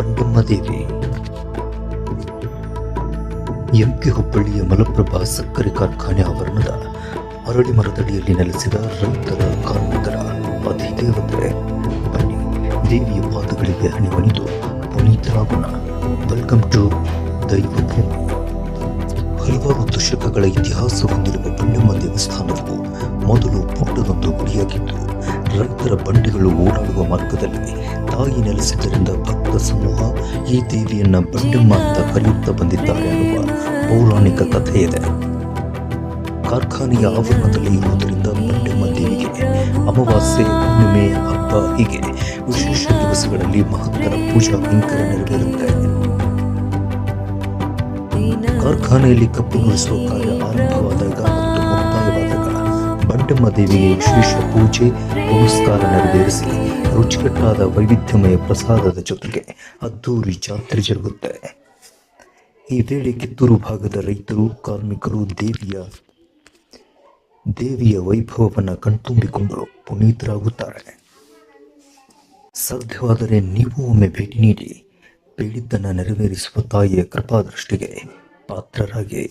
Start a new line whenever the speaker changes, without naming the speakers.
ಬಂಡಮ್ಮ ದೇವಿ. MK ಹುಬ್ಬಳ್ಳಿಯ ಮಲಪ್ರಭಾ ಸಕ್ಕರೆ ಕಾರ್ಖಾನೆ ಆವರಣದ ಅರಳಿ ಮರದಡಿಯಲ್ಲಿ ನೆಲೆಸಿದ ರೈತರ ಕಾರ್ಮಿಕರ ಅಧಿದೇವತೆ. ಬನ್ನಿ, ದೇವಿಯ ಪಾದಗಳಿಗೆ ಹಣಿವಣಿದು ಪುನೀತರಾಗೋಣ. Welcome to ದೈವಭೂಮಿ. ಹಲವಾರು ದಶಕಗಳ ಇತಿಹಾಸ ಹೊಂದಿರುವ ಬಂಡಮ್ಮ ದೇವಸ್ಥಾನವು ಮೊದಲು ಪುಟ್ಟದೊಂದು ಗುಡಿಯಾಗಿದ್ದು, ರೈತರ ಬಂಡಿಗಳು ಓಡಾಡುವ ಮಾರ್ಗದಲ್ಲಿ ತಾಯಿ ನೆಲೆಸಿದ್ದರಿಂದ ಭಕ್ತ ಸಮೂಹ ಈ ದೇವಿಯನ್ನ ಬಂಡಮ್ಮ ಅಂತ ಕರೆಯುತ್ತಾ ಬಂದಿದ್ದಾರೆ ಎನ್ನುವ ಪೌರಾಣಿಕ ಕಥೆ ಇದೆ. ಕಾರ್ಖಾನೆಯ ಆವರಣದಲ್ಲಿ ಇರುವುದರಿಂದ ಬಂಡಮ್ಮ ದೇವಿಗೆ ಅಮಾವಾಸ್ಯೆ, ಹುಣ್ಣಿಮೆ, ಹಬ್ಬ ಹೀಗೆ ವಿಶೇಷ ದಿವಸಗಳಲ್ಲಿ ಮಹತ್ತರ ಪೂಜಾ ಕೈಂಕರ್ಯ ನೆರವೇರುತ್ತೆ. ಕಾರ್ಖಾನೆಯಲ್ಲಿ ಕಬ್ಬು ನುರಿಸುವ ಕಾರ್ಯ ಆರಂಭವಾದಾಗ ಮತ್ತು ಮುಕ್ತಾಯವಾದಾಗ ಬಂಡಮ್ಮ ದೇವಿಗೆ ವಿಶೇಷ ಪೂಜೆ ಪುನಸ್ಕಾರ ನೆರವೇರಿಸಿ ರುಚಿಕಟ್ಟಾದ ವೈವಿಧ್ಯಮಯ ಪ್ರಸಾದದ ಜೊತೆಗೆ ಅದ್ದೂರಿ ಜಾತ್ರೆ ಜರುಗುತ್ತೆ. ಈ ವೇಳೆ ಕಿತ್ತೂರು ಭಾಗದ ರೈತರು, ಕಾರ್ಮಿಕರು ದೇವಿಯ ವೈಭವವನ್ನು ಕಣ್ತುಂಬಿಕೊಂಡು ಪುನೀತರಾಗುತ್ತಾರೆ. ಸಾಧ್ಯವಾದರೆ ನೀವು ಒಮ್ಮೆ ಭೇಟಿ ನೀಡಿ ಬೇಡಿದ್ದನ್ನು ನೆರವೇರಿಸುವ ತಾಯಿಯ ಕೃಪಾದೃಷ್ಟಿಗೆ ಪಾತ್ರರಾಗಿ.